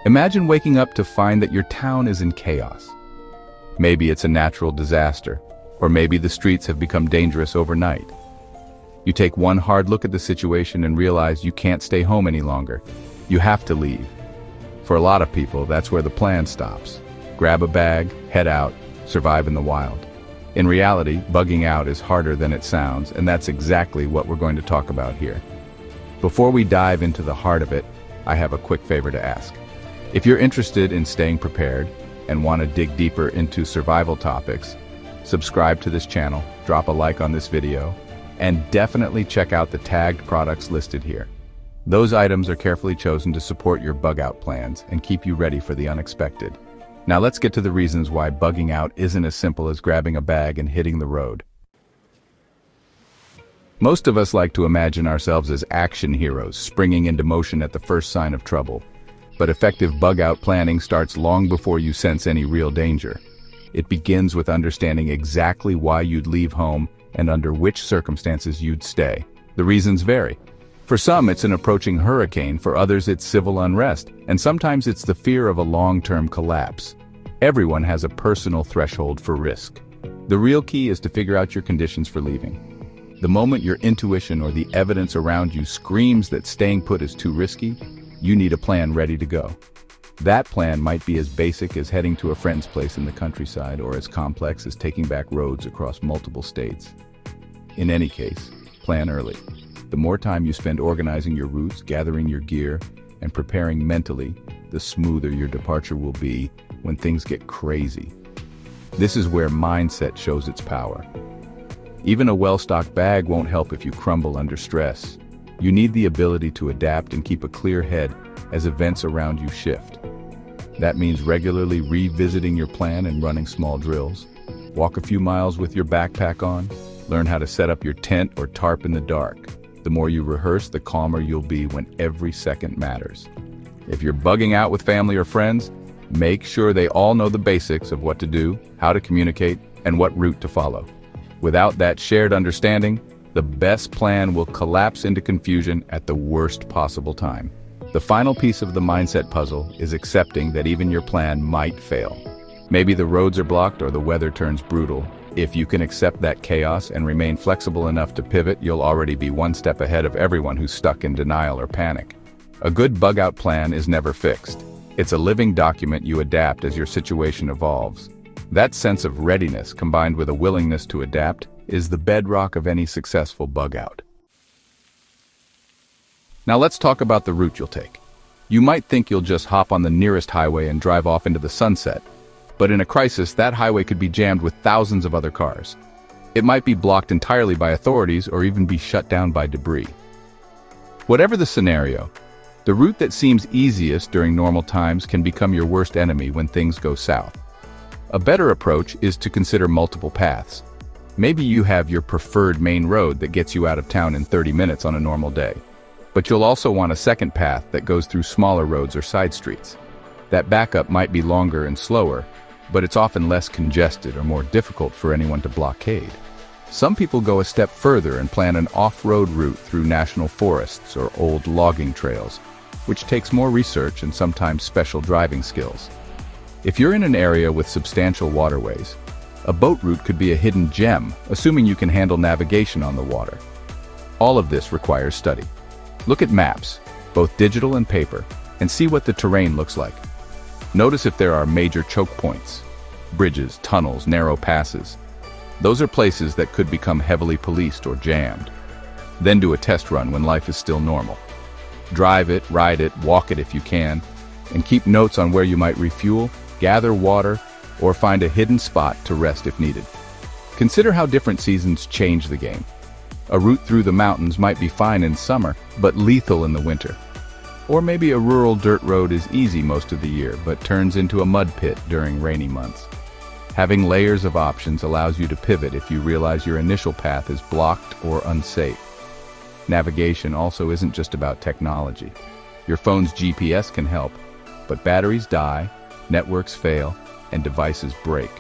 Imagine waking up to find that your town is in chaos. Maybe it's a natural disaster, or maybe the streets have become dangerous overnight. You take one hard look at the situation and realize you can't stay home any longer. You have to leave. For a lot of people, that's where the plan stops. Grab a bag, head out, survive in the wild. In reality, bugging out is harder than it sounds, and that's exactly what we're going to talk about here. Before we dive into the heart of it, I have a quick favor to ask. If you're interested in staying prepared and want to dig deeper into survival topics, subscribe to this channel, drop a like on this video, and definitely check out the tagged products listed here. Those items are carefully chosen to support your bug-out plans and keep you ready for the unexpected. Now let's get to the reasons why bugging out isn't as simple as grabbing a bag and hitting the road. Most of us like to imagine ourselves as action heroes, springing into motion at the first sign of trouble. But effective bug-out planning starts long before you sense any real danger. It begins with understanding exactly why you'd leave home and under which circumstances you'd stay. The reasons vary. For some, it's an approaching hurricane, for others it's civil unrest, and sometimes it's the fear of a long-term collapse. Everyone has a personal threshold for risk. The real key is to figure out your conditions for leaving. The moment your intuition or the evidence around you screams that staying put is too risky, you need a plan ready to go. That plan might be as basic as heading to a friend's place in the countryside, or as complex as taking back roads across multiple states. In any case, plan early. The more time you spend organizing your routes, gathering your gear, and preparing mentally, the smoother your departure will be when things get crazy. This is where mindset shows its power. Even a well-stocked bag won't help if you crumble under stress. You need the ability to adapt and keep a clear head as events around you shift. That means regularly revisiting your plan and running small drills. Walk a few miles with your backpack on. Learn how to set up your tent or tarp in the dark. The more you rehearse, the calmer you'll be when every second matters. If you're bugging out with family or friends, make sure they all know the basics of what to do, how to communicate, and what route to follow. Without that shared understanding, the best plan will collapse into confusion at the worst possible time. The final piece of the mindset puzzle is accepting that even your plan might fail. Maybe the roads are blocked or the weather turns brutal. If you can accept that chaos and remain flexible enough to pivot, you'll already be one step ahead of everyone who's stuck in denial or panic. A good bug-out plan is never fixed. It's a living document you adapt as your situation evolves. That sense of readiness, combined with a willingness to adapt, is the bedrock of any successful bug-out. Now let's talk about the route you'll take. You might think you'll just hop on the nearest highway and drive off into the sunset. But in a crisis, that highway could be jammed with thousands of other cars. It might be blocked entirely by authorities or even be shut down by debris. Whatever the scenario, the route that seems easiest during normal times can become your worst enemy when things go south. A better approach is to consider multiple paths. Maybe you have your preferred main road that gets you out of town in 30 minutes on a normal day. But you'll also want a second path that goes through smaller roads or side streets. That backup might be longer and slower, but it's often less congested or more difficult for anyone to blockade. Some people go a step further and plan an off-road route through national forests or old logging trails, which takes more research and sometimes special driving skills. If you're in an area with substantial waterways, a boat route could be a hidden gem, assuming you can handle navigation on the water. All of this requires study. Look at maps, both digital and paper, and see what the terrain looks like. Notice if there are major choke points, bridges, tunnels, narrow passes. Those are places that could become heavily policed or jammed. Then do a test run when life is still normal. Drive it, ride it, walk it if you can, and keep notes on where you might refuel, gather water, or find a hidden spot to rest if needed. Consider how different seasons change the game. A route through the mountains might be fine in summer, but lethal in the winter. Or maybe a rural dirt road is easy most of the year, but turns into a mud pit during rainy months. Having layers of options allows you to pivot if you realize your initial path is blocked or unsafe. Navigation also isn't just about technology. Your phone's GPS can help, but batteries die, networks fail, and devices break.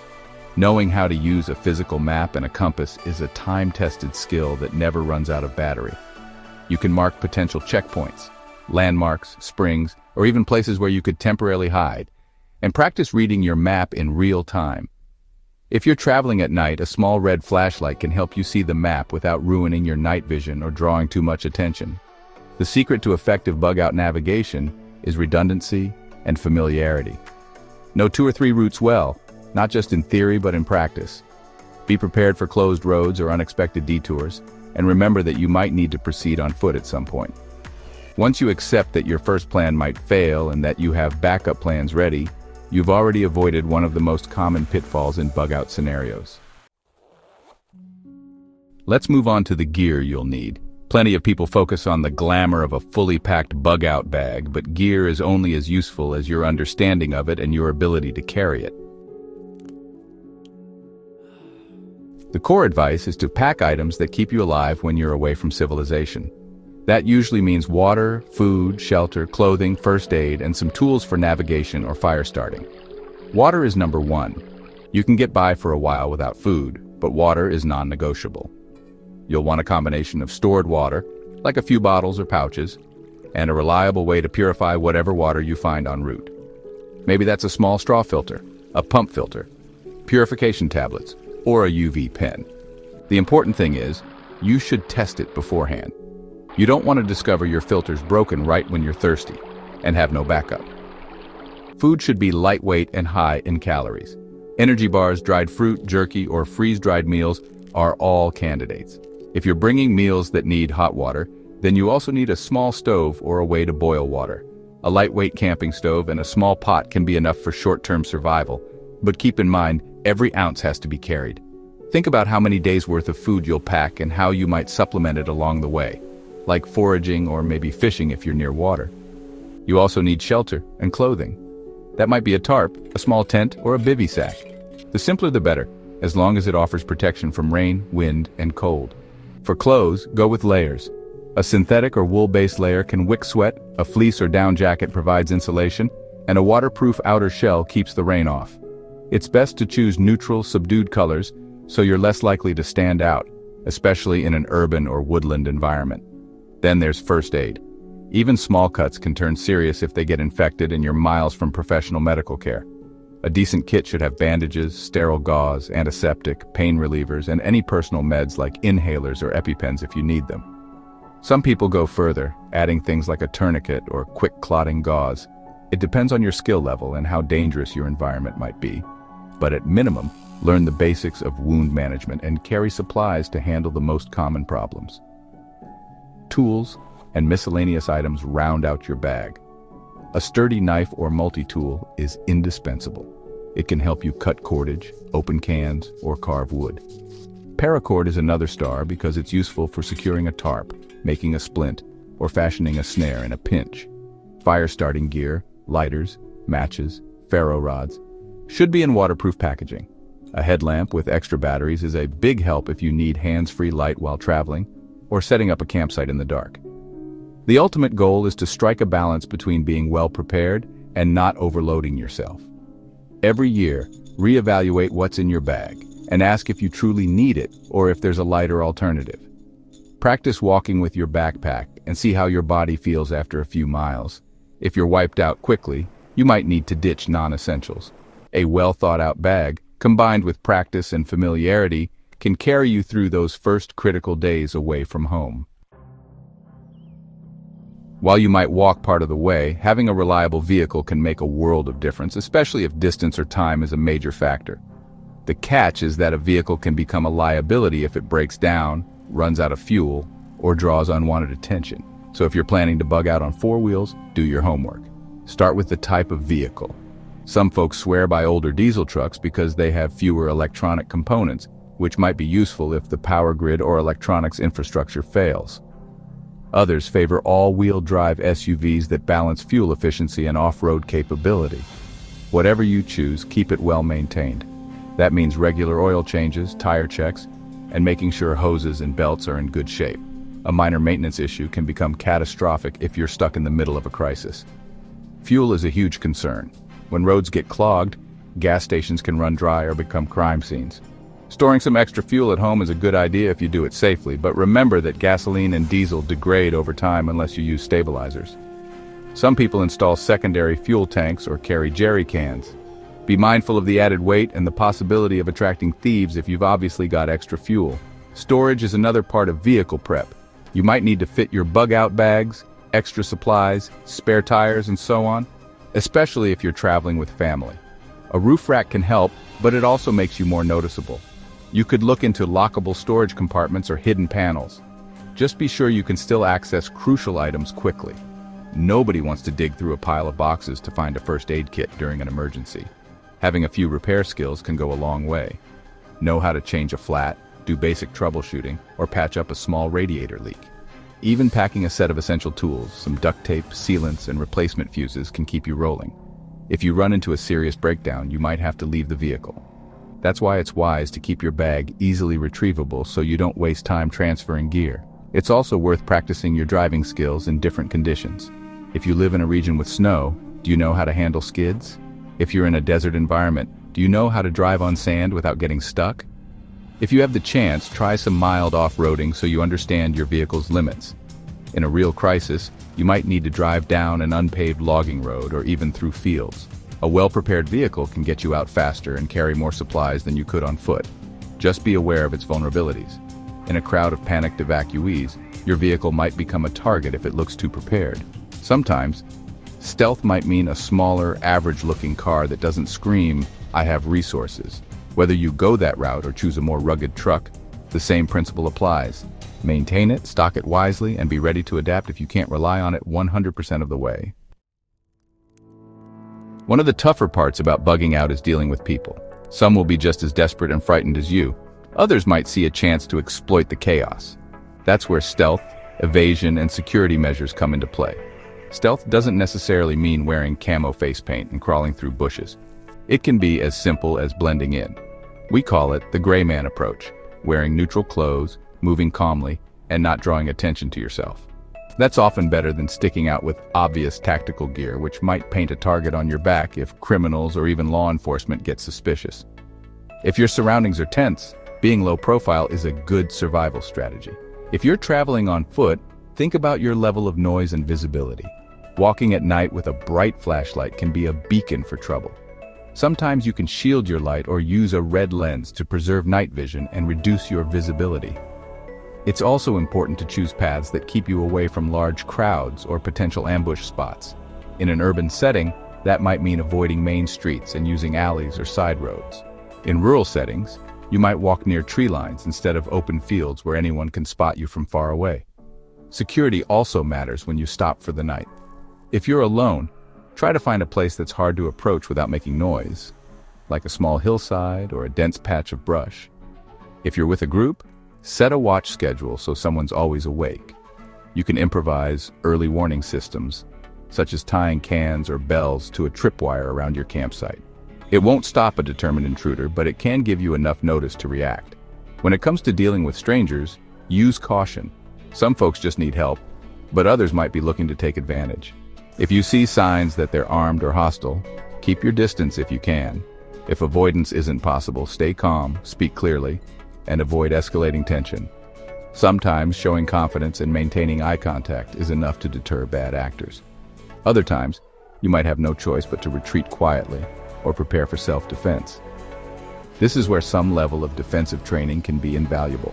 Knowing how to use a physical map and a compass is a time-tested skill that never runs out of battery. You can mark potential checkpoints, landmarks, springs, or even places where you could temporarily hide. And practice reading your map in real time. If you're traveling at night, a small red flashlight can help you see the map without ruining your night vision or drawing too much attention. The secret to effective bug-out navigation is redundancy and familiarity. Know 2 or 3 routes well, not just in theory but in practice. Be prepared for closed roads or unexpected detours, and remember that you might need to proceed on foot at some point. Once you accept that your first plan might fail and that you have backup plans ready, you've already avoided one of the most common pitfalls in bug-out scenarios. Let's move on to the gear you'll need. Plenty of people focus on the glamour of a fully packed bug-out bag, but gear is only as useful as your understanding of it and your ability to carry it. The core advice is to pack items that keep you alive when you're away from civilization. That usually means water, food, shelter, clothing, first aid, and some tools for navigation or fire starting. Water is number 1. You can get by for a while without food, but water is non-negotiable. You'll want a combination of stored water, like a few bottles or pouches, and a reliable way to purify whatever water you find en route. Maybe that's a small straw filter, a pump filter, purification tablets, or a UV pen. The important thing is, you should test it beforehand. You don't want to discover your filter's broken right when you're thirsty and have no backup. Food should be lightweight and high in calories. Energy bars, dried fruit, jerky, or freeze-dried meals are all candidates. If you're bringing meals that need hot water, then you also need a small stove or a way to boil water. A lightweight camping stove and a small pot can be enough for short-term survival, but keep in mind, every ounce has to be carried. Think about how many days' worth of food you'll pack and how you might supplement it along the way, like foraging or maybe fishing if you're near water. You also need shelter and clothing. That might be a tarp, a small tent, or a bivy sack. The simpler the better, as long as it offers protection from rain, wind, and cold. For clothes, go with layers. A synthetic or wool-based layer can wick sweat, a fleece or down jacket provides insulation, and a waterproof outer shell keeps the rain off. It's best to choose neutral, subdued colors so you're less likely to stand out, especially in an urban or woodland environment. Then there's first aid. Even small cuts can turn serious if they get infected and you're miles from professional medical care. A decent kit should have bandages, sterile gauze, antiseptic, pain relievers, and any personal meds like inhalers or EpiPens if you need them. Some people go further, adding things like a tourniquet or quick clotting gauze. It depends on your skill level and how dangerous your environment might be. But at minimum, learn the basics of wound management and carry supplies to handle the most common problems. Tools and miscellaneous items round out your bag. A sturdy knife or multi-tool is indispensable. It can help you cut cordage, open cans, or carve wood. Paracord is another star because it's useful for securing a tarp, making a splint, or fashioning a snare in a pinch. Fire starting gear, lighters, matches, ferro rods should be in waterproof packaging. A headlamp with extra batteries is a big help if you need hands-free light while traveling or setting up a campsite in the dark. The ultimate goal is to strike a balance between being well prepared and not overloading yourself. Every year, reevaluate what's in your bag and ask if you truly need it or if there's a lighter alternative. Practice walking with your backpack and see how your body feels after a few miles. If you're wiped out quickly, you might need to ditch non-essentials. A well-thought-out bag, combined with practice and familiarity, can carry you through those first critical days away from home. While you might walk part of the way, having a reliable vehicle can make a world of difference, especially if distance or time is a major factor. The catch is that a vehicle can become a liability if it breaks down, runs out of fuel, or draws unwanted attention. So if you're planning to bug out on 4 wheels, do your homework. Start with the type of vehicle. Some folks swear by older diesel trucks because they have fewer electronic components, which might be useful if the power grid or electronics infrastructure fails. Others favor all-wheel drive SUVs that balance fuel efficiency and off-road capability. Whatever you choose, keep it well maintained. That means regular oil changes, tire checks, and making sure hoses and belts are in good shape. A minor maintenance issue can become catastrophic if you're stuck in the middle of a crisis. Fuel is a huge concern. When roads get clogged, gas stations can run dry or become crime scenes. Storing some extra fuel at home is a good idea if you do it safely, but remember that gasoline and diesel degrade over time unless you use stabilizers. Some people install secondary fuel tanks or carry jerry cans. Be mindful of the added weight and the possibility of attracting thieves if you've obviously got extra fuel. Storage is another part of vehicle prep. You might need to fit your bug-out bags, extra supplies, spare tires, and so on, especially if you're traveling with family. A roof rack can help, but it also makes you more noticeable. You could look into lockable storage compartments or hidden panels. Just be sure you can still access crucial items quickly. Nobody wants to dig through a pile of boxes to find a first aid kit during an emergency. Having a few repair skills can go a long way. Know how to change a flat, do basic troubleshooting, or patch up a small radiator leak. Even packing a set of essential tools, some duct tape, sealants, and replacement fuses can keep you rolling. If you run into a serious breakdown, you might have to leave the vehicle. That's why it's wise to keep your bag easily retrievable so you don't waste time transferring gear. It's also worth practicing your driving skills in different conditions. If you live in a region with snow, do you know how to handle skids? If you're in a desert environment, do you know how to drive on sand without getting stuck? If you have the chance, try some mild off-roading so you understand your vehicle's limits. In a real crisis, you might need to drive down an unpaved logging road or even through fields. A well-prepared vehicle can get you out faster and carry more supplies than you could on foot. Just be aware of its vulnerabilities. In a crowd of panicked evacuees, your vehicle might become a target if it looks too prepared. Sometimes, stealth might mean a smaller, average-looking car that doesn't scream, "I have resources." Whether you go that route or choose a more rugged truck, the same principle applies. Maintain it, stock it wisely, and be ready to adapt if you can't rely on it 100% of the way. One of the tougher parts about bugging out is dealing with people. Some will be just as desperate and frightened as you. Others might see a chance to exploit the chaos. That's where stealth, evasion, and security measures come into play. Stealth doesn't necessarily mean wearing camo face paint and crawling through bushes. It can be as simple as blending in. We call it the gray man approach, wearing neutral clothes, moving calmly, and not drawing attention to yourself. That's often better than sticking out with obvious tactical gear, which might paint a target on your back if criminals or even law enforcement get suspicious. If your surroundings are tense, being low profile is a good survival strategy. If you're traveling on foot, think about your level of noise and visibility. Walking at night with a bright flashlight can be a beacon for trouble. Sometimes you can shield your light or use a red lens to preserve night vision and reduce your visibility. It's also important to choose paths that keep you away from large crowds or potential ambush spots. In an urban setting, that might mean avoiding main streets and using alleys or side roads. In rural settings, you might walk near tree lines instead of open fields where anyone can spot you from far away. Security also matters when you stop for the night. If you're alone, try to find a place that's hard to approach without making noise, like a small hillside or a dense patch of brush. If you're with a group, set a watch schedule so someone's always awake. You can improvise early warning systems, such as tying cans or bells to a tripwire around your campsite. It won't stop a determined intruder, but it can give you enough notice to react. When it comes to dealing with strangers, use caution. Some folks just need help, but others might be looking to take advantage. If you see signs that they're armed or hostile, keep your distance if you can. If avoidance isn't possible, stay calm, speak clearly, and avoid escalating tension. Sometimes showing confidence and maintaining eye contact is enough to deter bad actors. Other times, you might have no choice but to retreat quietly or prepare for self-defense. This is where some level of defensive training can be invaluable,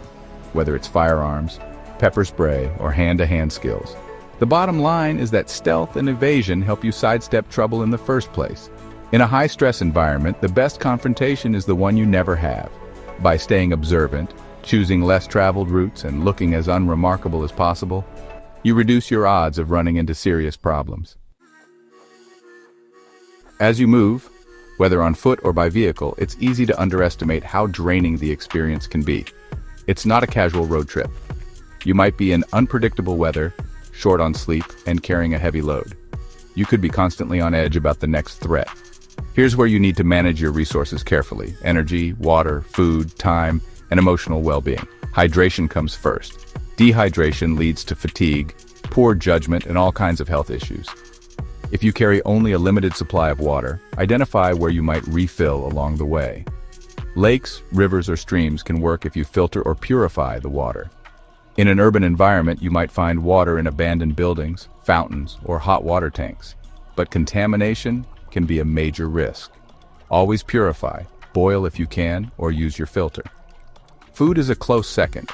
whether it's firearms, pepper spray, or hand-to-hand skills. The bottom line is that stealth and evasion help you sidestep trouble in the first place. In a high-stress environment, the best confrontation is the one you never have. By staying observant, choosing less traveled routes, and looking as unremarkable as possible, you reduce your odds of running into serious problems. As you move, whether on foot or by vehicle, it's easy to underestimate how draining the experience can be. It's not a casual road trip. You might be in unpredictable weather, short on sleep, and carrying a heavy load. You could be constantly on edge about the next threat. Here's where you need to manage your resources carefully: energy, water, food, time, and emotional well-being. Hydration comes first. Dehydration leads to fatigue, poor judgment, and all kinds of health issues. If you carry only a limited supply of water, identify where you might refill along the way. Lakes, rivers, or streams can work if you filter or purify the water. In an urban environment, you might find water in abandoned buildings, fountains, or hot water tanks. But contamination can be a major risk. Always purify, boil if you can, or use your filter. Food is a close second.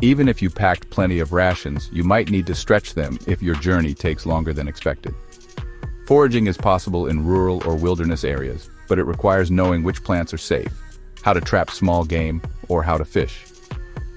Even if you packed plenty of rations, you might need to stretch them if your journey takes longer than expected. Foraging is possible in rural or wilderness areas, but it requires knowing which plants are safe, how to trap small game, or how to fish.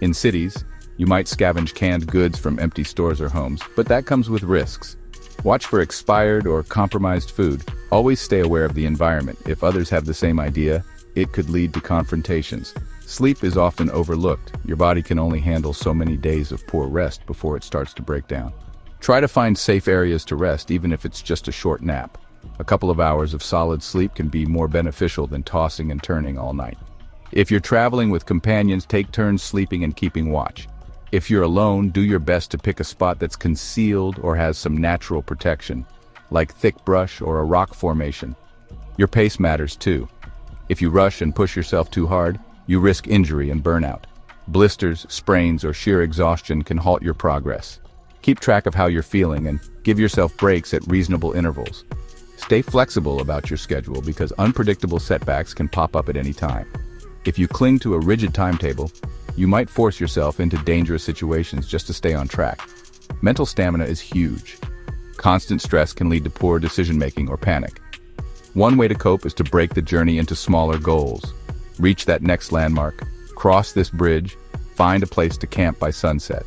In cities, you might scavenge canned goods from empty stores or homes, but that comes with risks. Watch for expired or compromised food. Always stay aware of the environment. If others have the same idea, it could lead to confrontations. Sleep is often overlooked. Your body can only handle so many days of poor rest before it starts to break down. Try to find safe areas to rest, even if it's just a short nap. A couple of hours of solid sleep can be more beneficial than tossing and turning all night. If you're traveling with companions, take turns sleeping and keeping watch. If you're alone, do your best to pick a spot that's concealed or has some natural protection, like thick brush or a rock formation. Your pace matters too. If you rush and push yourself too hard, you risk injury and burnout. Blisters, sprains, or sheer exhaustion can halt your progress. Keep track of how you're feeling and give yourself breaks at reasonable intervals. Stay flexible about your schedule because unpredictable setbacks can pop up at any time. If you cling to a rigid timetable, you might force yourself into dangerous situations just to stay on track. Mental stamina is huge. Constant stress can lead to poor decision-making or panic. One way to cope is to break the journey into smaller goals. Reach that next landmark, cross this bridge, find a place to camp by sunset.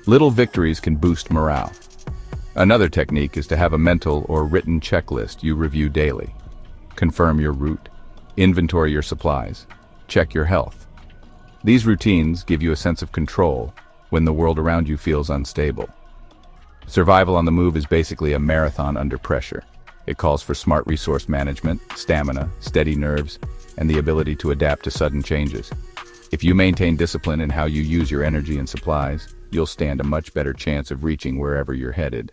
Little victories can boost morale. Another technique is to have a mental or written checklist you review daily. Confirm your route, inventory your supplies, check your health. These routines give you a sense of control when the world around you feels unstable. Survival on the move is basically a marathon under pressure. It calls for smart resource management, stamina, steady nerves, and the ability to adapt to sudden changes. If you maintain discipline in how you use your energy and supplies, you'll stand a much better chance of reaching wherever you're headed.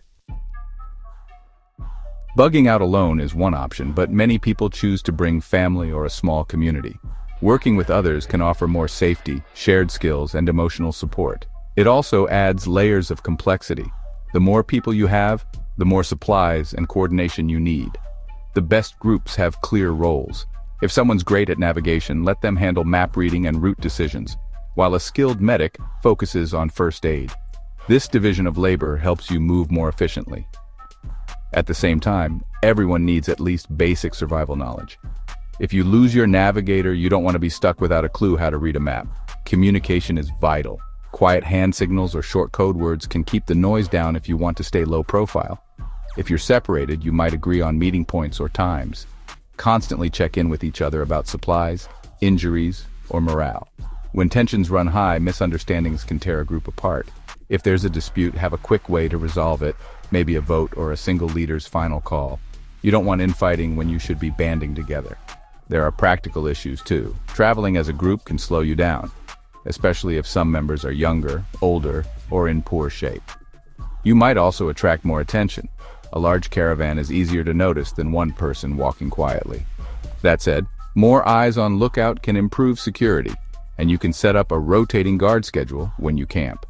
Bugging out alone is one option, but many people choose to bring family or a small community. Working with others can offer more safety, shared skills, and emotional support. It also adds layers of complexity. The more people you have, the more supplies and coordination you need. The best groups have clear roles. If someone's great at navigation, let them handle map reading and route decisions, while a skilled medic focuses on first aid. This division of labor helps you move more efficiently. At the same time, everyone needs at least basic survival knowledge. If you lose your navigator, you don't want to be stuck without a clue how to read a map. Communication is vital. Quiet hand signals or short code words can keep the noise down if you want to stay low profile. If you're separated, you might agree on meeting points or times. Constantly check in with each other about supplies, injuries, or morale. When tensions run high, misunderstandings can tear a group apart. If there's a dispute, have a quick way to resolve it, maybe a vote or a single leader's final call. You don't want infighting when you should be banding together. There are practical issues too. Traveling as a group can slow you down, especially if some members are younger, older, or in poor shape. You might also attract more attention. A large caravan is easier to notice than one person walking quietly. That said, more eyes on lookout can improve security, and you can set up a rotating guard schedule when you camp.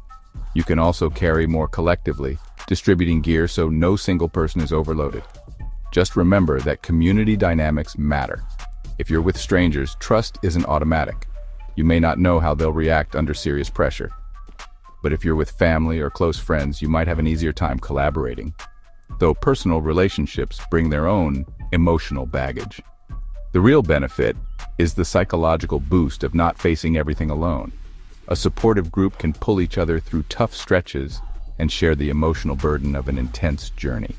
You can also carry more collectively, distributing gear so no single person is overloaded. Just remember that community dynamics matter. If you're with strangers, trust isn't automatic. You may not know how they'll react under serious pressure. But if you're with family or close friends, you might have an easier time collaborating, though personal relationships bring their own emotional baggage. The real benefit is the psychological boost of not facing everything alone. A supportive group can pull each other through tough stretches and share the emotional burden of an intense journey.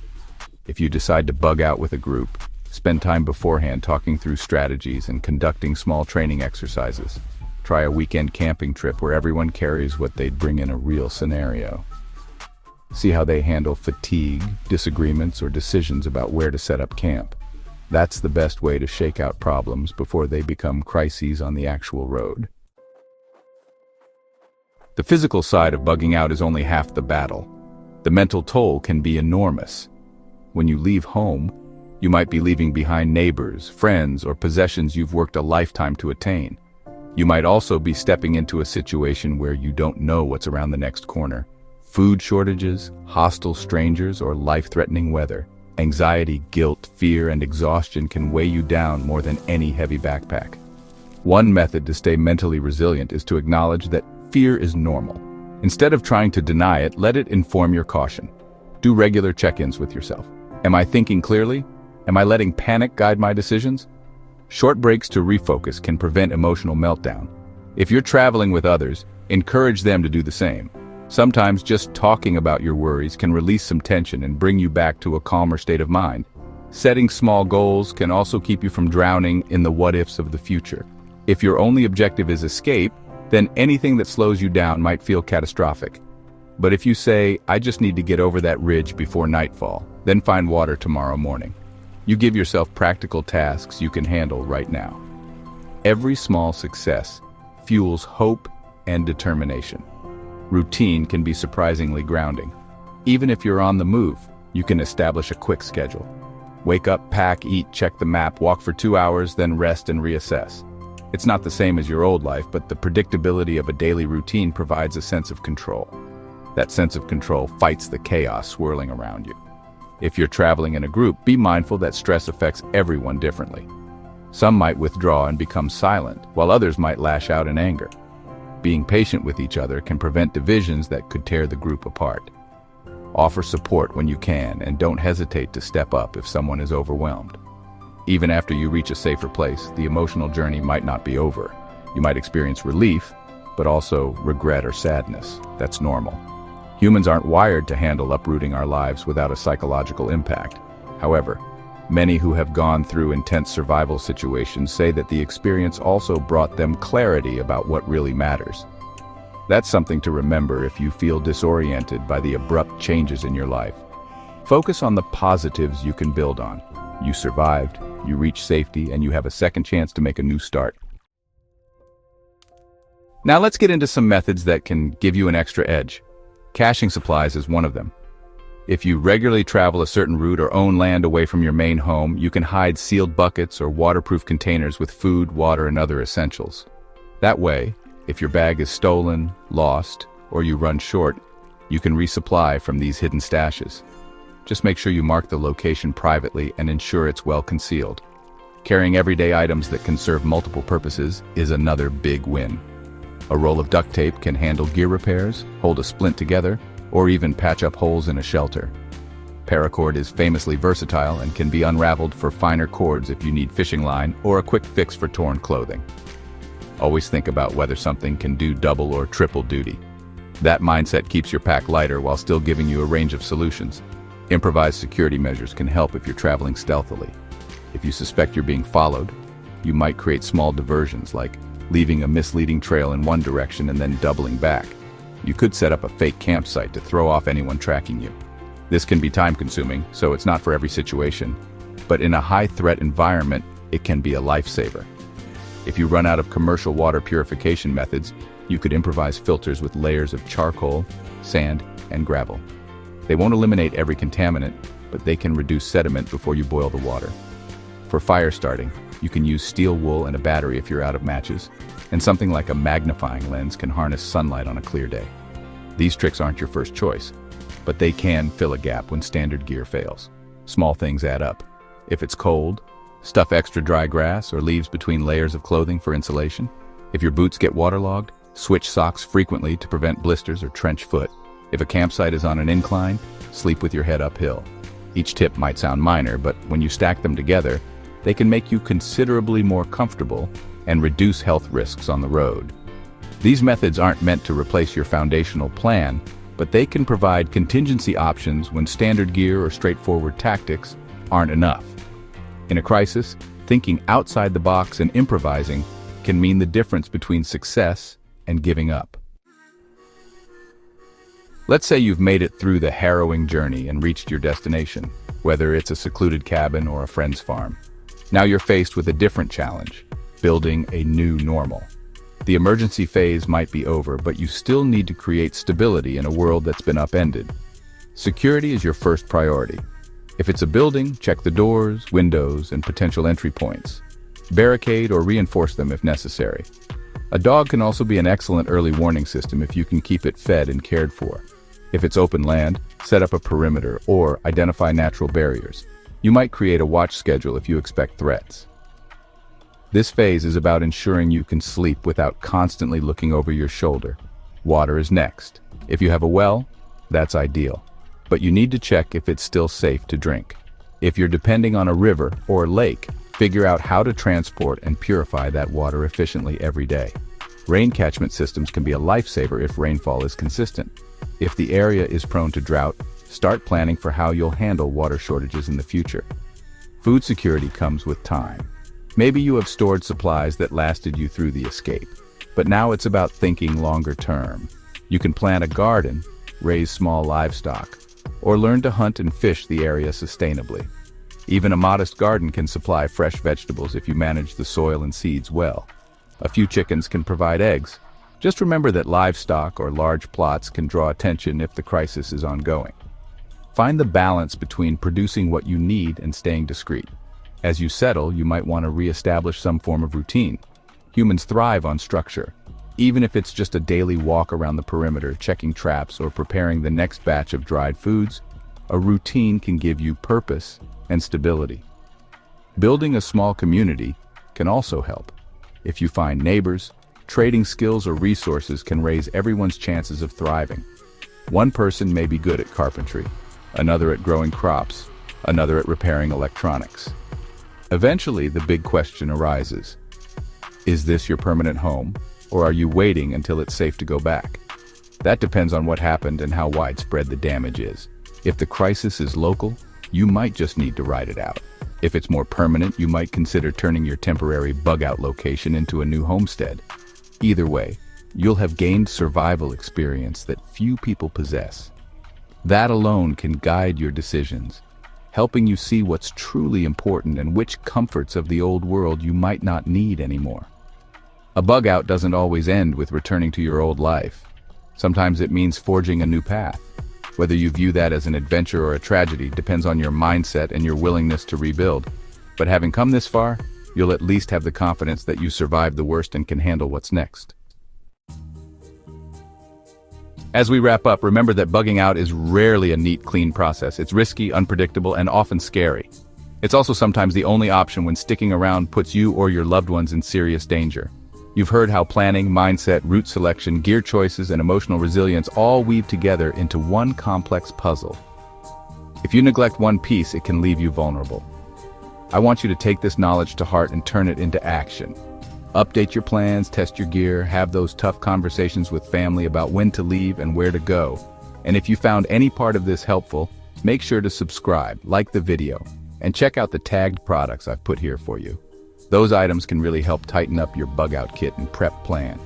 If you decide to bug out with a group, spend time beforehand talking through strategies and conducting small training exercises. Try a weekend camping trip where everyone carries what they'd bring in a real scenario. See how they handle fatigue, disagreements, or decisions about where to set up camp. That's the best way to shake out problems before they become crises on the actual road. The physical side of bugging out is only half the battle. The mental toll can be enormous. When you leave home, you might be leaving behind neighbors, friends, or possessions you've worked a lifetime to attain. You might also be stepping into a situation where you don't know what's around the next corner. Food shortages, hostile strangers, or life-threatening weather. Anxiety, guilt, fear, and exhaustion can weigh you down more than any heavy backpack. One method to stay mentally resilient is to acknowledge that fear is normal. Instead of trying to deny it, let it inform your caution. Do regular check-ins with yourself. Am I thinking clearly? Am I letting panic guide my decisions? Short breaks to refocus can prevent emotional meltdown. If you're traveling with others, encourage them to do the same. Sometimes just talking about your worries can release some tension and bring you back to a calmer state of mind. Setting small goals can also keep you from drowning in the what-ifs of the future. If your only objective is escape, then anything that slows you down might feel catastrophic. But if you say, I just need to get over that ridge before nightfall, then find water tomorrow morning. You give yourself practical tasks you can handle right now. Every small success fuels hope and determination. Routine can be surprisingly grounding. Even if you're on the move, you can establish a quick schedule. Wake up, pack, eat, check the map, walk for 2 hours, then rest and reassess. It's not the same as your old life, but the predictability of a daily routine provides a sense of control. That sense of control fights the chaos swirling around you. If you're traveling in a group, be mindful that stress affects everyone differently. Some might withdraw and become silent, while others might lash out in anger. Being patient with each other can prevent divisions that could tear the group apart. Offer support when you can, and don't hesitate to step up if someone is overwhelmed. Even after you reach a safer place, the emotional journey might not be over. You might experience relief, but also regret or sadness. That's normal. Humans aren't wired to handle uprooting our lives without a psychological impact. However, many who have gone through intense survival situations say that the experience also brought them clarity about what really matters. That's something to remember if you feel disoriented by the abrupt changes in your life. Focus on the positives you can build on. You survived, you reached safety, and you have a second chance to make a new start. Now let's get into some methods that can give you an extra edge. Caching supplies is one of them. If you regularly travel a certain route or own land away from your main home, you can hide sealed buckets or waterproof containers with food, water, and other essentials. That way, if your bag is stolen, lost, or you run short, you can resupply from these hidden stashes. Just make sure you mark the location privately and ensure it's well concealed. Carrying everyday items that can serve multiple purposes is another big win. A roll of duct tape can handle gear repairs, hold a splint together, or even patch up holes in a shelter. Paracord is famously versatile and can be unraveled for finer cords if you need fishing line or a quick fix for torn clothing. Always think about whether something can do double or triple duty. That mindset keeps your pack lighter while still giving you a range of solutions. Improvised security measures can help if you're traveling stealthily. If you suspect you're being followed, you might create small diversions like leaving a misleading trail in one direction and then doubling back. You could set up a fake campsite to throw off anyone tracking you. This can be time-consuming, so it's not for every situation, but in a high-threat environment, it can be a lifesaver. If you run out of commercial water purification methods, you could improvise filters with layers of charcoal, sand, and gravel. They won't eliminate every contaminant, but they can reduce sediment before you boil the water. For fire starting, you can use steel wool and a battery if you're out of matches, and something like a magnifying lens can harness sunlight on a clear day. These tricks aren't your first choice, but they can fill a gap when standard gear fails. Small things add up. If it's cold, stuff extra dry grass or leaves between layers of clothing for insulation. If your boots get waterlogged, switch socks frequently to prevent blisters or trench foot. If a campsite is on an incline, sleep with your head uphill. Each tip might sound minor, but when you stack them together, they can make you considerably more comfortable and reduce health risks on the road. These methods aren't meant to replace your foundational plan, but they can provide contingency options when standard gear or straightforward tactics aren't enough. In a crisis, thinking outside the box and improvising can mean the difference between success and giving up. Let's say you've made it through the harrowing journey and reached your destination, whether it's a secluded cabin or a friend's farm. Now you're faced with a different challenge, building a new normal. The emergency phase might be over, but you still need to create stability in a world that's been upended. Security is your first priority. If it's a building, check the doors, windows, and potential entry points. Barricade or reinforce them if necessary. A dog can also be an excellent early warning system if you can keep it fed and cared for. If it's open land, set up a perimeter or identify natural barriers. You might create a watch schedule if you expect threats. This phase is about ensuring you can sleep without constantly looking over your shoulder. Water is next. If you have a well, that's ideal. But you need to check if it's still safe to drink. If you're depending on a river or lake, figure out how to transport and purify that water efficiently every day. Rain catchment systems can be a lifesaver if rainfall is consistent. If the area is prone to drought, start planning for how you'll handle water shortages in the future. Food security comes with time. Maybe you have stored supplies that lasted you through the escape, but now it's about thinking longer term. You can plant a garden, raise small livestock, or learn to hunt and fish the area sustainably. Even a modest garden can supply fresh vegetables if you manage the soil and seeds well. A few chickens can provide eggs. Just remember that livestock or large plots can draw attention if the crisis is ongoing. Find the balance between producing what you need and staying discreet. As you settle, you might want to re-establish some form of routine. Humans thrive on structure. Even if it's just a daily walk around the perimeter, checking traps, or preparing the next batch of dried foods, a routine can give you purpose and stability. Building a small community can also help. If you find neighbors, trading skills or resources can raise everyone's chances of thriving. One person may be good at carpentry, another at growing crops, another at repairing electronics. Eventually, the big question arises. Is this your permanent home, or are you waiting until it's safe to go back? That depends on what happened and how widespread the damage is. If the crisis is local, you might just need to ride it out. If it's more permanent, you might consider turning your temporary bug-out location into a new homestead. Either way, you'll have gained survival experience that few people possess. That alone can guide your decisions, helping you see what's truly important and which comforts of the old world you might not need anymore. A bug-out doesn't always end with returning to your old life. Sometimes it means forging a new path. Whether you view that as an adventure or a tragedy depends on your mindset and your willingness to rebuild. But having come this far, you'll at least have the confidence that you survived the worst and can handle what's next. As we wrap up, remember that bugging out is rarely a neat, clean process. It's risky, unpredictable, and often scary. It's also sometimes the only option when sticking around puts you or your loved ones in serious danger. You've heard how planning, mindset, route selection, gear choices, and emotional resilience all weave together into one complex puzzle. If you neglect one piece, it can leave you vulnerable. I want you to take this knowledge to heart and turn it into action. Update your plans, test your gear, have those tough conversations with family about when to leave and where to go. And if you found any part of this helpful, make sure to subscribe, like the video, and check out the tagged products I've put here for you. Those items can really help tighten up your bug-out kit and prep plan.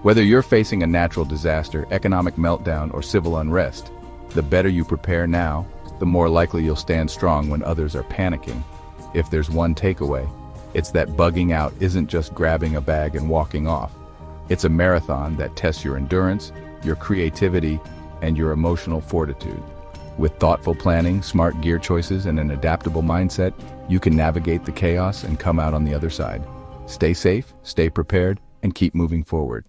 Whether you're facing a natural disaster, economic meltdown, or civil unrest, the better you prepare now, the more likely you'll stand strong when others are panicking. If there's one takeaway, it's that bugging out isn't just grabbing a bag and walking off. It's a marathon that tests your endurance, your creativity, and your emotional fortitude. With thoughtful planning, smart gear choices, and an adaptable mindset, you can navigate the chaos and come out on the other side. Stay safe, stay prepared, and keep moving forward.